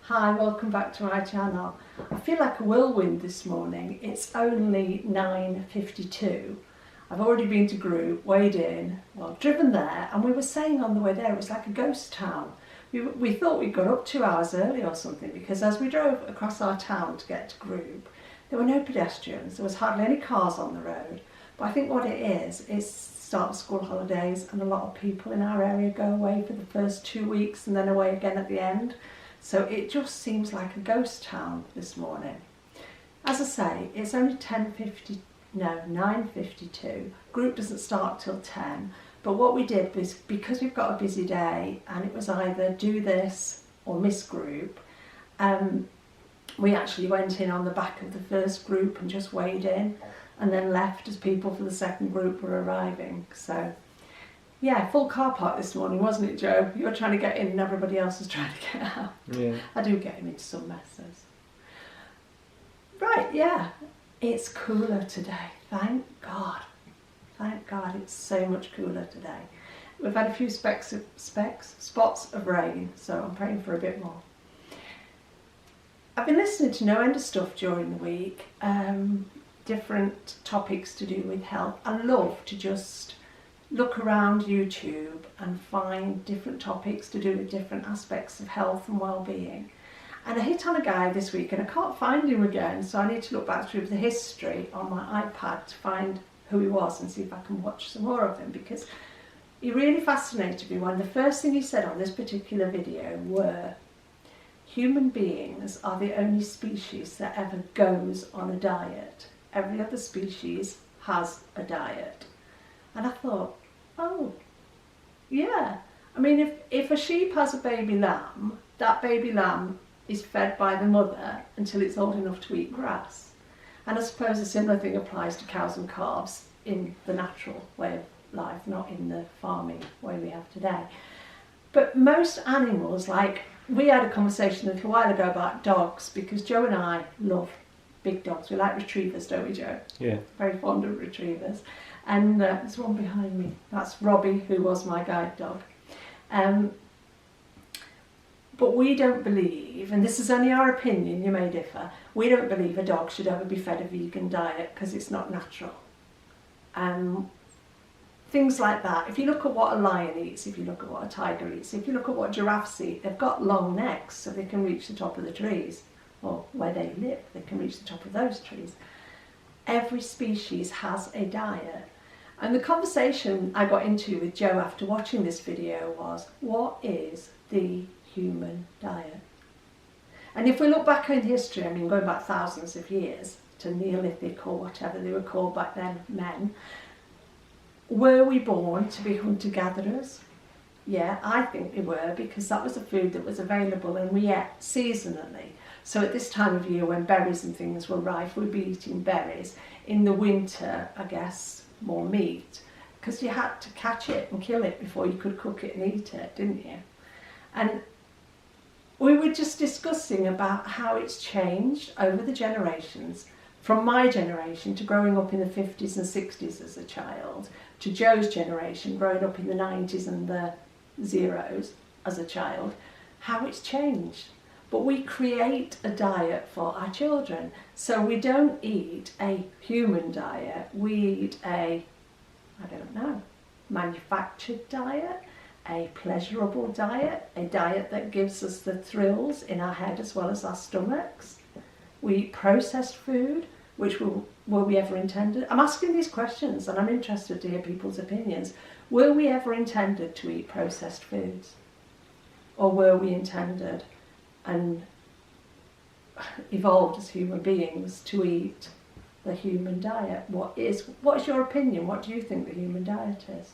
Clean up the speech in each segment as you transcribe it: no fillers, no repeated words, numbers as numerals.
Hi, welcome back to my channel. I feel like a whirlwind this morning. It's only 9:52. I've already been to group, weighed in, well, driven there, and we were saying on the way there it was like a ghost town. We thought we'd got up 2 hours early or something, because as we drove across our town to get to group, there were no pedestrians, there was hardly any cars on the road. But I think what it is start of school holidays, and a lot of people in our area go away for the first 2 weeks and then away again at the end. So it just seems like a ghost town this morning. As I say, it's only 9:52. Group doesn't start till 10. But what we did was, because we've got a busy day and it was either do this or miss group, we actually went in on the back of the first group and just weighed in, and then left as people for the second group were arriving. So yeah, full car park this morning, wasn't it, Joe? You were trying to get in and everybody else was trying to get out. Yeah. I do get him into some messes. Right, yeah, it's cooler today. Thank God. Thank God, it's so much cooler today. We've had a few spots of rain, so I'm praying for a bit more. I've been listening to no end of stuff during the week, different topics to do with health. I love to just look around YouTube and find different topics to do with different aspects of health and well-being. And I hit on a guy this week, and I can't find him again, so I need to look back through the history on my iPad to find who he was and see if I can watch some more of him, because he really fascinated me. One of the first thing he said on this particular video were, human beings are the only species that ever goes on a diet. Every other species has a diet. And I thought, oh, yeah. I mean, if a sheep has a baby lamb, that baby lamb is fed by the mother until it's old enough to eat grass. And I suppose a similar thing applies to cows and calves in the natural way of life, not in the farming way we have today. But most animals, like, we had a conversation a little while ago about dogs, because Joe and I love big dogs. We like retrievers, don't we, Joe? Yeah. Very fond of retrievers. And there's one behind me. That's Robbie, who was my guide dog. But we don't believe, and this is only our opinion, you may differ, we don't believe a dog should ever be fed a vegan diet because it's not natural. Things like that. If you look at what a lion eats, if you look at what a tiger eats, if you look at what giraffes eat, they've got long necks so they can reach the top of the trees, or where they live, they can reach the top of those trees. Every species has a diet. And the conversation I got into with Joe after watching this video was, what is the human diet? And if we look back in history, I mean, going back thousands of years to Neolithic or whatever they were called back then, men, were we born to be hunter-gatherers? Yeah, I think we were, because that was the food that was available and we ate seasonally. So at this time of year when berries and things were rife, we'd be eating berries. In the winter, I guess, more meat, because you had to catch it and kill it before you could cook it and eat it, didn't you? And we were just discussing about how it's changed over the generations, from my generation to growing up in the 50s and 60s as a child, to Joe's generation growing up in the 90s and the zeros as a child, how it's changed. But we create a diet for our children. So we don't eat a human diet, we eat a, I don't know, manufactured diet, a pleasurable diet, a diet that gives us the thrills in our head as well as our stomachs. We eat processed food, which were we ever intended? I'm asking these questions and I'm interested to hear people's opinions. Were we ever intended to eat processed foods? Or were we intended and evolved as human beings to eat the human diet? What is your opinion? What do you think the human diet is?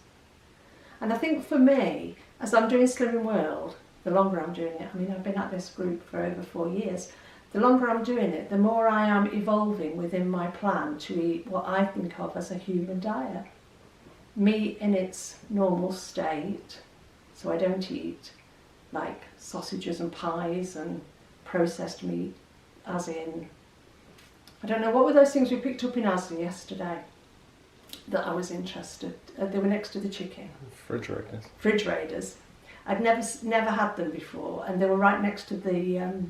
And I think for me, as I'm doing Slimming World, the longer I'm doing it, I mean, I've been at this group for over 4 years, the longer I'm doing it, the more I am evolving within my plan to eat what I think of as a human diet. Meat in its normal state, so I don't eat like sausages and pies and processed meat, as in, I don't know, what were those things we picked up in Asda yesterday that I was interested, they were next to the chicken. Fridge raiders. I'd never had them before, and they were right next to the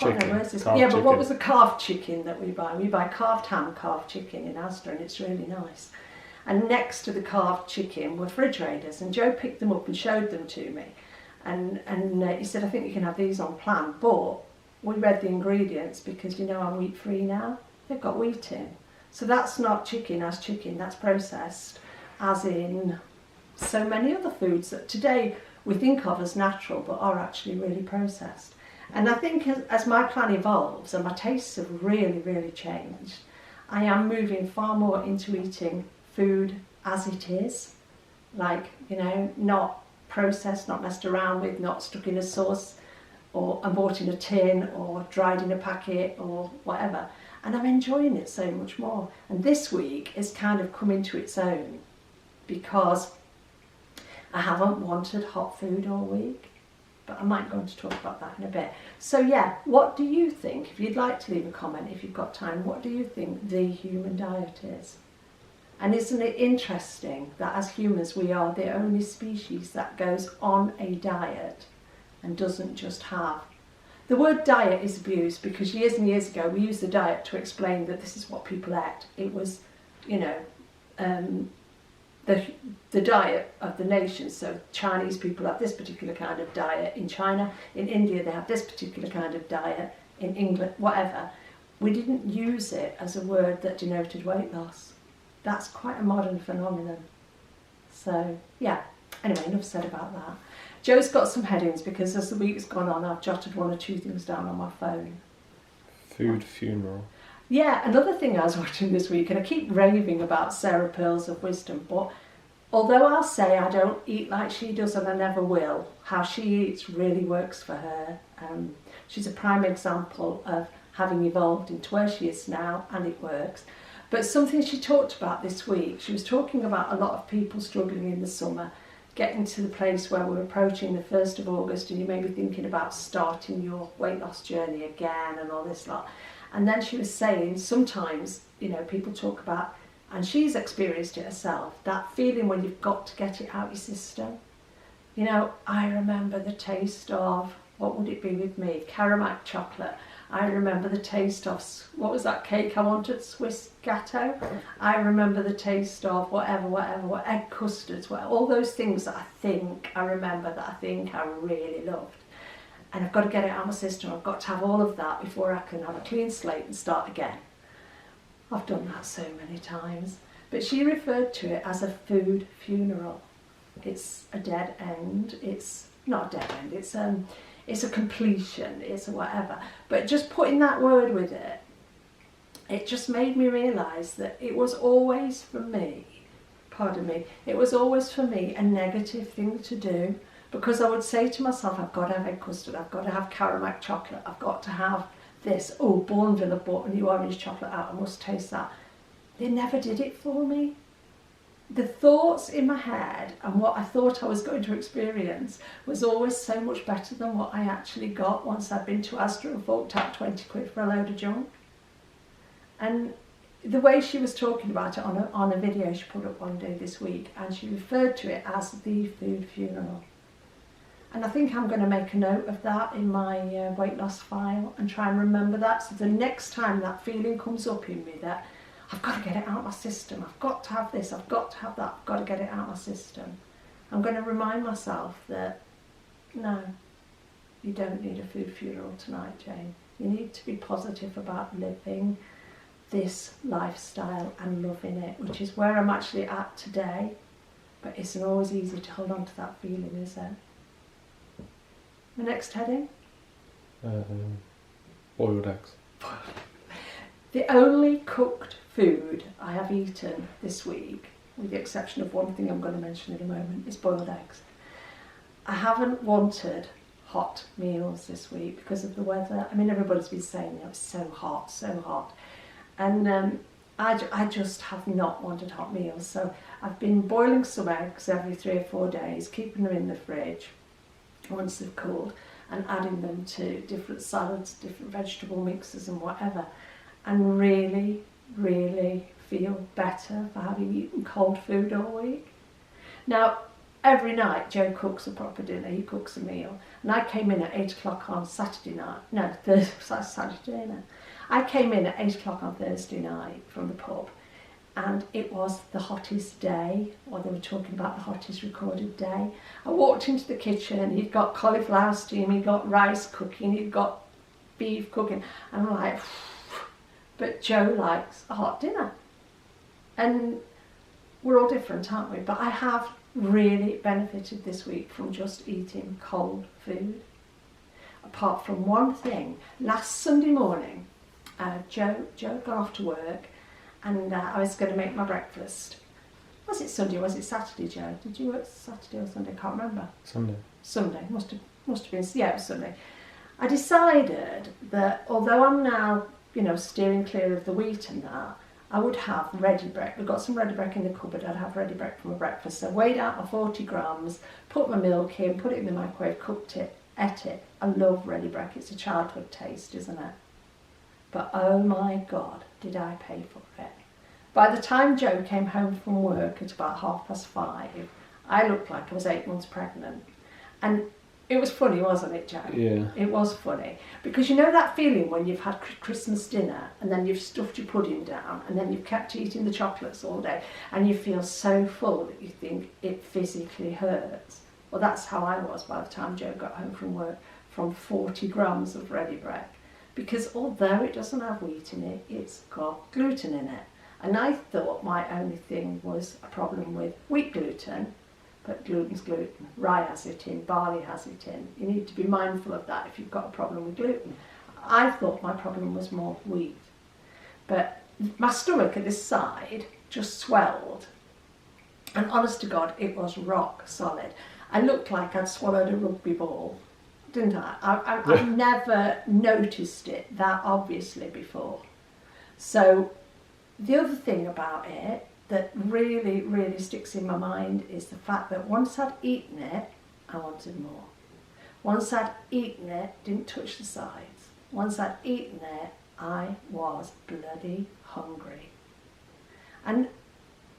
can't remember where's this. Yeah, but what was the carved chicken that we buy? We buy carved ham, carved chicken in Asda, and it's really nice. And next to the carved chicken were refrigerators, and Joe picked them up and showed them to me. And he said, I think you can have these on plan, but we read the ingredients because you know I'm wheat free now. They've got wheat in. So that's not chicken as chicken, that's processed as in so many other foods that today we think of as natural but are actually really processed. And I think as my plan evolves and my tastes have really, really changed, I am moving far more into eating food as it is, like, you know, not processed, not messed around with, not stuck in a sauce or bought in a tin or dried in a packet or whatever. And I'm enjoying it so much more. And this week it's kind of come into its own because I haven't wanted hot food all week. But I might go on to talk about that in a bit. So yeah, what do you think? If you'd like to leave a comment, if you've got time, what do you think the human diet is? And isn't it interesting that as humans we are the only species that goes on a diet and doesn't just have... The word diet is abused because years and years ago we used the diet to explain that this is what people ate. It was, you know, the diet of the nation. So Chinese people have this particular kind of diet in China, in India they have this particular kind of diet, in England, whatever. We didn't use it as a word that denoted weight loss. That's quite a modern phenomenon. So yeah, anyway, enough said about that. Joe's got some headings because as the week's gone on I've jotted one or two things down on my phone. Food funeral. Yeah, another thing I was watching this week, and I keep raving about Sarah Pearls of Wisdom, but although I'll say I don't eat like she does and I never will, how she eats really works for her. She's a prime example of having evolved into where she is now, and it works. But something she talked about this week, she was talking about a lot of people struggling in the summer, getting to the place where we're approaching the 1st of August and you may be thinking about starting your weight loss journey again and all this lot. And then she was saying sometimes, you know, people talk about, and she's experienced it herself, that feeling when you've got to get it out your system. You know, I remember the taste of, what would it be with me? Caramel chocolate. I remember the taste of, what was that cake I wanted? Swiss gatto. I remember the taste of whatever, egg custards, all those things that I remember that I think I really loved. And I've got to get it out of my system. I've got to have all of that before I can have a clean slate and start again. I've done that so many times. But she referred to it as a food funeral. It's a dead end. It's not a dead end. It's a completion. It's a whatever. But just putting that word with it, it just made me realise that it was always for me, it was always for me a negative thing to do. Because I would say to myself, I've got to have egg custard, I've got to have caramel chocolate, I've got to have this, oh, Bourneville have bought a new orange chocolate out, I must taste that. They never did it for me. The thoughts in my head and what I thought I was going to experience was always so much better than what I actually got once I'd been to Asda and forked out 20 quid for a load of junk. And the way she was talking about it on a video she put up one day this week, and she referred to it as the food funeral. And I think I'm going to make a note of that in my weight loss file and try and remember that. So the next time that feeling comes up in me that I've got to get it out of my system, I've got to have this, I've got to have that, I've got to get it out of my system, I'm going to remind myself that, no, you don't need a food funeral tonight, Jane. You need to be positive about living this lifestyle and loving it, which is where I'm actually at today. But it's not always easy to hold on to that feeling, is it? The next heading? Boiled eggs. The only cooked food I have eaten this week, with the exception of one thing I'm going to mention in a moment, is boiled eggs. I haven't wanted hot meals this week because of the weather. I mean, everybody's been saying, you know, it's so hot. And I just have not wanted hot meals. So I've been boiling some eggs every 3 or 4 days, keeping them in the fridge once they've cooled, and adding them to different salads, different vegetable mixes and whatever, and really feel better for having eaten cold food all week. Now, every night Joe cooks a proper dinner, he cooks a meal. And I came in at 8 o'clock on Saturday night, no, Saturday night. I came in at 8 o'clock on Thursday night from the pub, and it was the hottest day, or they were talking about the hottest recorded day. I walked into the kitchen, he'd got cauliflower steam, he'd got rice cooking, he'd got beef cooking, and I'm like, but Joe likes a hot dinner. And we're all different, aren't we? But I have really benefited this week from just eating cold food. Apart from one thing, last Sunday morning, Joe had gone off to work, and I was going to make my breakfast. Was it Sunday or was it Saturday, Joe? Did you work Saturday or Sunday? I can't remember. Sunday. Must have been, yeah, it was Sunday. I decided that although I'm now, steering clear of the wheat and that, I would have Readybreak. We've got some Readybreak in the cupboard. I'd have Readybreak for my breakfast. So I weighed out my 40 grams, put my milk in, put it in the microwave, cooked it, ate it. I love Readybreak. It's a childhood taste, isn't it? But oh my God, did I pay for it. By the time Joe came home from work at about 5:30, I looked like I was 8 months pregnant. And it was funny, wasn't it, Joe? Yeah. It was funny. Because you know that feeling when you've had Christmas dinner and then you've stuffed your pudding down and then you've kept eating the chocolates all day and you feel so full that you think it physically hurts? Well, that's how I was by the time Joe got home from work, from 40 grams of Readybreak. Because although it doesn't have wheat in it, it's got gluten in it. And I thought my only thing was a problem with wheat gluten, but gluten's gluten. Rye has it in, barley has it in. You need to be mindful of that if you've got a problem with gluten. I thought my problem was more wheat. But my stomach at this side just swelled. And honest to God, it was rock solid. I looked like I'd swallowed a rugby ball, didn't I? I've never noticed it that obviously before. So the other thing about it that really, really sticks in my mind is the fact that once I'd eaten it, I wanted more. Once I'd eaten it, didn't touch the sides. Once I'd eaten it, I was bloody hungry. And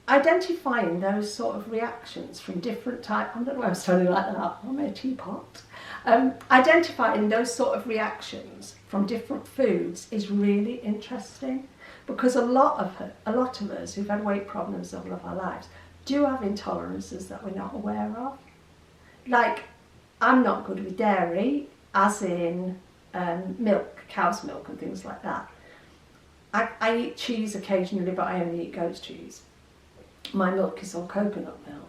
identifying those sort of reactions from different types, I don't know why I'm sounding like that, I'm a teapot. Identifying those sort of reactions from different foods is really interesting. Because a lot of us who've had weight problems all of our lives do have intolerances that we're not aware of. Like, I'm not good with dairy, as in milk, cow's milk and things like that. I eat cheese occasionally, but I only eat goat's cheese. My milk is all coconut milk.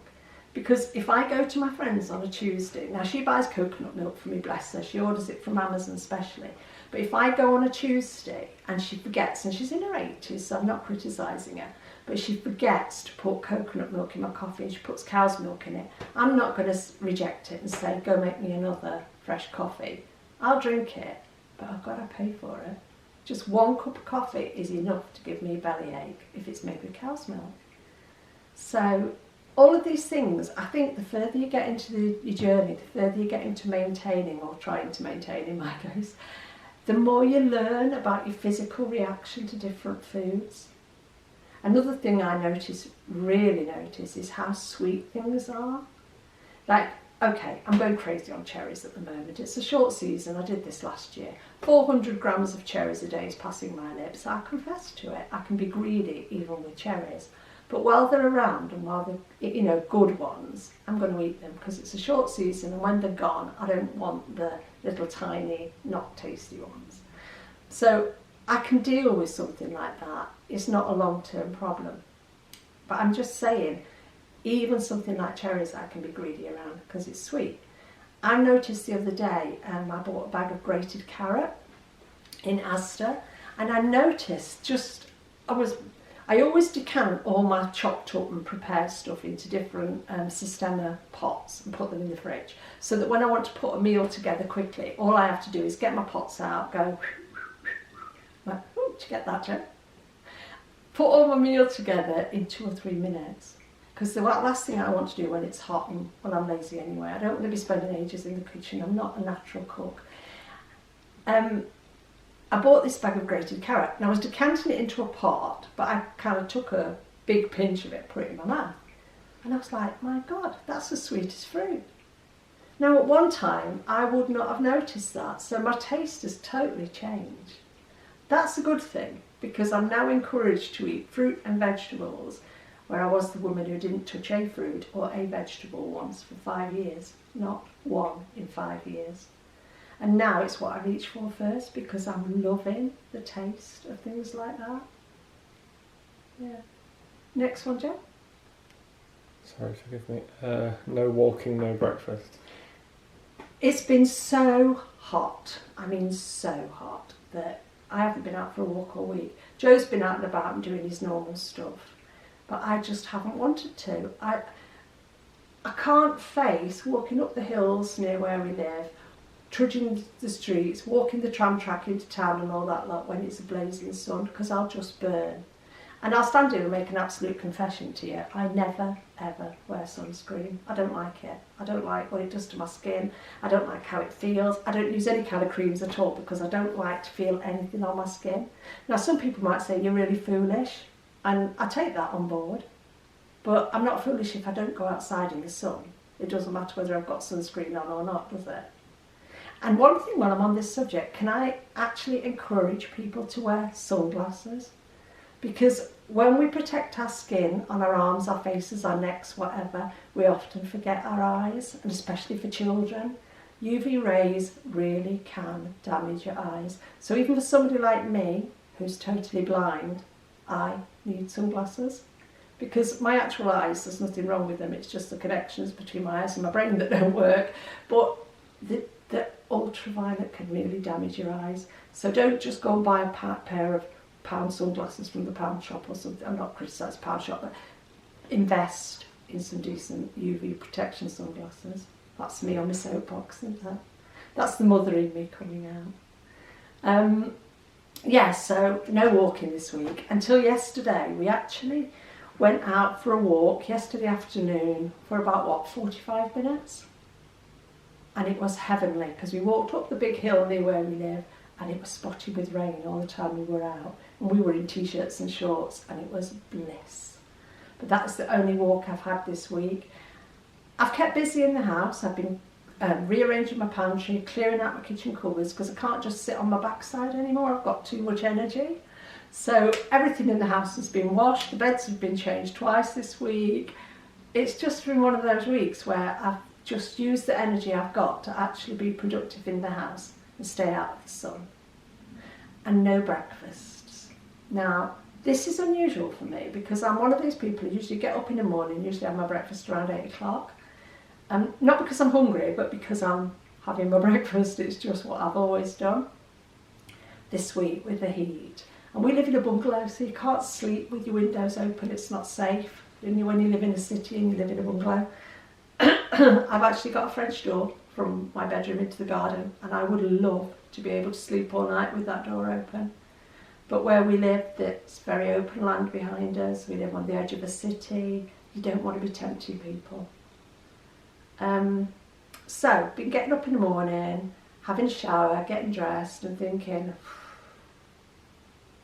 Because if I go to my friend's on a Tuesday, now she buys coconut milk for me, bless her, she orders it from Amazon specially. But if I go on a Tuesday and she forgets, and she's in her 80s, so I'm not criticising her, but she forgets to put coconut milk in my coffee and she puts cow's milk in it, I'm not going to reject it and say, go make me another fresh coffee. I'll drink it, but I've got to pay for it. Just one cup of coffee is enough to give me a bellyache if it's made with cow's milk. So all of these things, I think the further you get into your journey, the further you get into maintaining or trying to maintain in my case, the more you learn about your physical reaction to different foods. Another thing I really notice, is how sweet things are. Like, okay, I'm going crazy on cherries at the moment. It's a short season, I did this last year. 400 grams of cherries a day is passing my lips. I confess to it, I can be greedy even with cherries. But while they're around and while they're, good ones, I'm going to eat them because it's a short season, and when they're gone, I don't want the little tiny, not tasty ones. So I can deal with something like that. It's not a long-term problem. But I'm just saying, even something like cherries I can be greedy around because it's sweet. I noticed the other day, I bought a bag of grated carrot in Asda, and I noticed I always decant all my chopped up and prepared stuff into different Sistema pots and put them in the fridge, so that when I want to put a meal together quickly, all I have to do is get my pots out, go, like, did you get that, Joe? Put all my meal together in 2 or 3 minutes. Because the last thing I want to do when it's hot, and well, I'm lazy anyway, I don't want to be spending ages in the kitchen, I'm not a natural cook. I bought this bag of grated carrot, and I was decanting it into a pot, but I kind of took a big pinch of it, put it in my mouth. And I was like, my God, that's the sweetest fruit. Now, at one time, I would not have noticed that, so my taste has totally changed. That's a good thing, because I'm now encouraged to eat fruit and vegetables, where I was the woman who didn't touch a fruit or a vegetable once for 5 years, not one in 5 years. And now it's what I reach for first, because I'm loving the taste of things like that. Yeah. Next one, Joe. Sorry, forgive me. No walking, no breakfast. It's been so hot, I mean so hot, that I haven't been out for a walk all week. Joe's been out and about and doing his normal stuff, but I just haven't wanted to. I can't face walking up the hills near where we live, trudging the streets, walking the tram track into town and all that lot when it's a blazing sun, because I'll just burn. And I'll stand here and make an absolute confession to you. I never, ever wear sunscreen. I don't like it. I don't like what it does to my skin. I don't like how it feels. I don't use any kind of creams at all because I don't like to feel anything on my skin. Now, some people might say you're really foolish, and I take that on board. But I'm not foolish if I don't go outside in the sun. It doesn't matter whether I've got sunscreen on or not, does it? And one thing while I'm on this subject, can I actually encourage people to wear sunglasses? Because when we protect our skin on our arms, our faces, our necks, whatever, we often forget our eyes, and especially for children. UV rays really can damage your eyes. So even for somebody like me, who's totally blind, I need sunglasses. Because my actual eyes, there's nothing wrong with them, it's just the connections between my eyes and my brain that don't work. But the ultraviolet can really damage your eyes. So don't just go and buy a pair of pound sunglasses from the pound shop or something. I'm not criticising pound shop, but invest in some decent UV protection sunglasses. That's me on my soapbox, isn't that? That's the mother in me coming out. Yeah, so no walking this week. Until yesterday, we actually went out for a walk yesterday afternoon for about, 45 minutes? And it was heavenly, because we walked up the big hill near where we live, and it was spotted with rain all the time we were out. And we were in t-shirts and shorts, and it was bliss. But that's the only walk I've had this week. I've kept busy in the house. I've been rearranging my pantry, clearing out my kitchen cupboards, because I can't just sit on my backside anymore. I've got too much energy. So everything in the house has been washed. The beds have been changed twice this week. It's just been one of those weeks where I've just used the energy I've got to actually be productive in the house and stay out of the sun. And no breakfasts. Now, this is unusual for me because I'm one of these people who usually get up in the morning, usually have my breakfast around 8 o'clock. Not because I'm hungry, but because I'm having my breakfast. It's just what I've always done. This week with the heat. And we live in a bungalow, so you can't sleep with your windows open. It's not safe. When you live in a city and you live in a bungalow. I've actually got a French door from my bedroom into the garden, and I would love to be able to sleep all night with that door open. But where we live, there's very open land behind us. We live on the edge of a city. You don't want to be tempting people. So, been getting up in the morning, having a shower, getting dressed and thinking,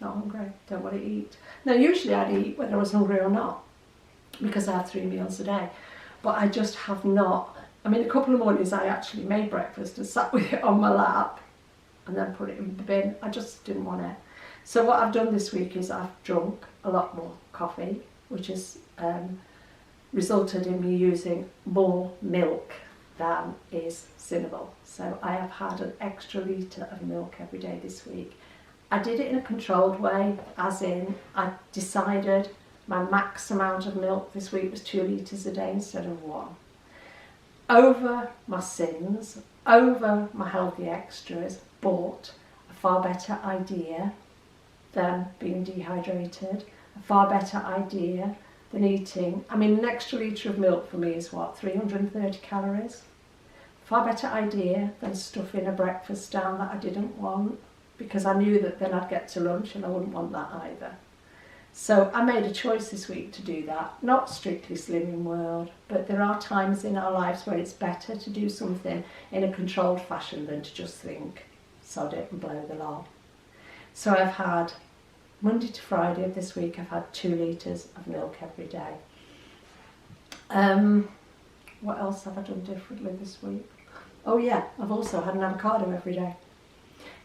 not hungry, don't want to eat. Now, usually I'd eat whether I was hungry or not, because I have 3 meals a day. But I just have not. I mean, a couple of mornings I actually made breakfast and sat with it on my lap and then put it in the bin. I just didn't want it. So what I've done this week is I've drunk a lot more coffee, which has resulted in me using more milk than is sinnable. So I have had an extra litre of milk every day this week. I did it in a controlled way, as in I decided my max amount of milk this week was 2 litres a day instead of 1. Over my sins, over my healthy extras, bought a far better idea than being dehydrated, a far better idea than eating. I mean, an extra litre of milk for me is what, 330 calories? Far better idea than stuffing a breakfast down that I didn't want, because I knew that then I'd get to lunch and I wouldn't want that either. So I made a choice this week to do that. Not strictly Slimming World, but there are times in our lives where it's better to do something in a controlled fashion than to just think, sod it and blow the lot. So I've had, Monday to Friday of this week, I've had 2 litres of milk every day. What else have I done differently this week? Oh yeah, I've also had an avocado every day.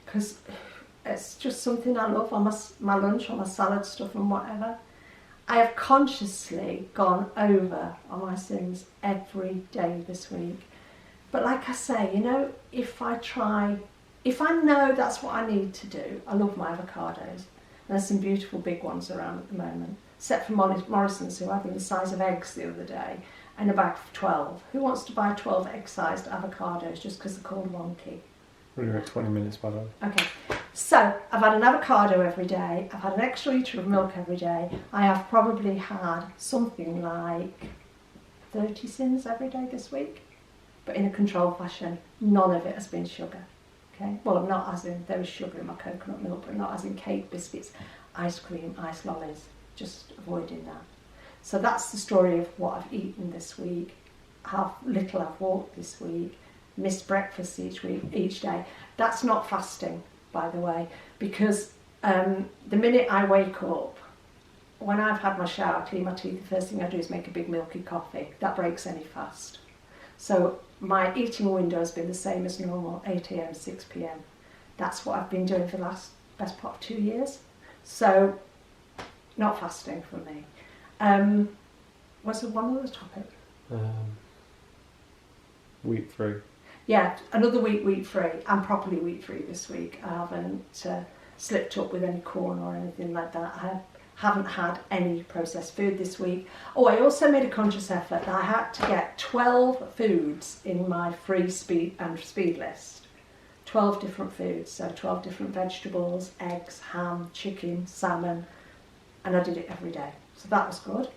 Because it's just something I love on my lunch, on my salad stuff and whatever. I have consciously gone over on my sins every day this week. But like I say, you know, if I know that's what I need to do, I love my avocados. There's some beautiful big ones around at the moment, except for Morrison's, who had them the size of eggs the other day, and a bag of 12. Who wants to buy 12 egg-sized avocados just because they're called wonky? We're at 20 minutes, by the way. Okay, so I've had an avocado every day, I've had an extra litre of milk every day, I have probably had something like 30 sins every day this week, but in a controlled fashion. None of it has been sugar. Okay, well, not as in there is sugar in my coconut milk, but not as in cake, biscuits, ice cream, ice lollies, just avoiding that. So that's the story of what I've eaten this week, how little I've walked this week, missed breakfast each day. That's not fasting, by the way, because the minute I wake up, when I've had my shower, clean my teeth, the first thing I do is make a big milky coffee. That breaks any fast. So my eating window has been the same as normal, 8 a.m, 6 p.m. That's what I've been doing for the best part of 2 years. So, not fasting for me. Was there one other topic? Wheat free. Yeah, another week wheat free. I'm properly wheat free this week. I haven't slipped up with any corn or anything like that. I haven't had any processed food this week. Oh, I also made a conscious effort that I had to get 12 foods in my free speed list. 12 different foods, so 12 different vegetables, eggs, ham, chicken, salmon, and I did it every day. So that was good.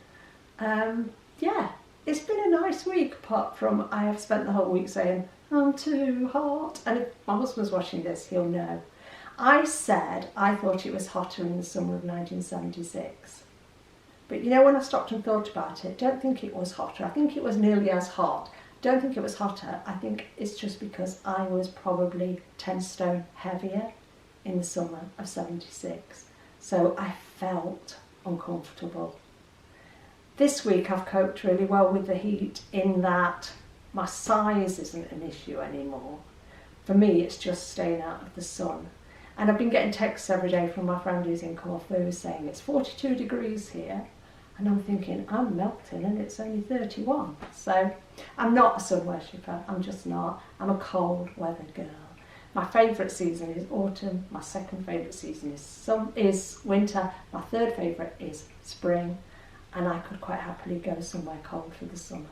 Yeah, it's been a nice week, apart from I have spent the whole week saying, I'm too hot. And if my husband's watching this, he'll know. I said I thought it was hotter in the summer of 1976. But you know, when I stopped and thought about it, don't think it was hotter. I think it was nearly as hot. Don't think it was hotter. I think it's just because I was probably 10 stone heavier in the summer of 76. So I felt uncomfortable. This week I've coped really well with the heat in that my size isn't an issue anymore. For me, it's just staying out of the sun. And I've been getting texts every day from my friend who's in Corfu saying it's 42 degrees here. And I'm thinking, I'm melting and it's only 31. So I'm not a sun worshipper, I'm just not. I'm a cold weather girl. My favourite season is autumn, my second favourite season is winter, my third favourite is spring, and I could quite happily go somewhere cold for the summer.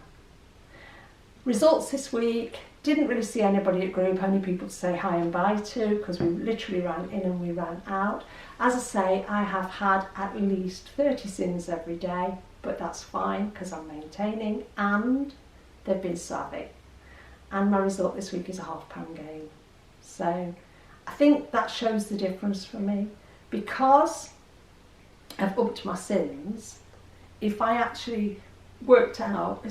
Results this week, didn't really see anybody at group, only people to say hi and bye to, because we literally ran in and we ran out. As I say, I have had at least 30 sins every day, but that's fine because I'm maintaining, and they've been savvy. And my result this week is a £0.5 gain. So I think that shows the difference for me. Because I've upped my sins, if I actually worked out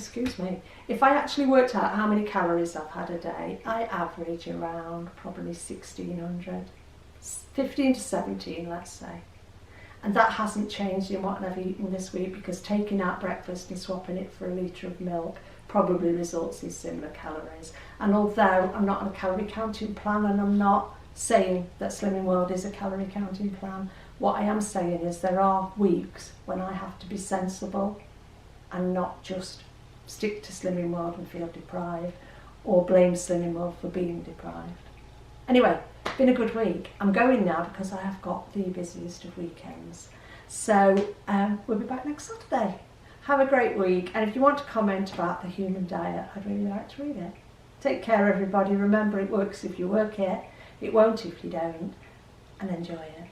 how many calories I've had a day, I average around probably 1600, 15 to 17, let's say. And that hasn't changed in what I've eaten this week, because taking out breakfast and swapping it for a litre of milk probably results in similar calories. And although I'm not on a calorie counting plan, and I'm not saying that Slimming World is a calorie counting plan, what I am saying is there are weeks when I have to be sensible and not just stick to Slimming World and feel deprived, or blame Slimming World for being deprived. Anyway, been a good week. I'm going now because I have got the busiest of weekends. So we'll be back next Saturday. Have a great week, and if you want to comment about the human diet, I'd really like to read it. Take care, everybody. Remember, it works if you work it. It won't if you don't. And enjoy it.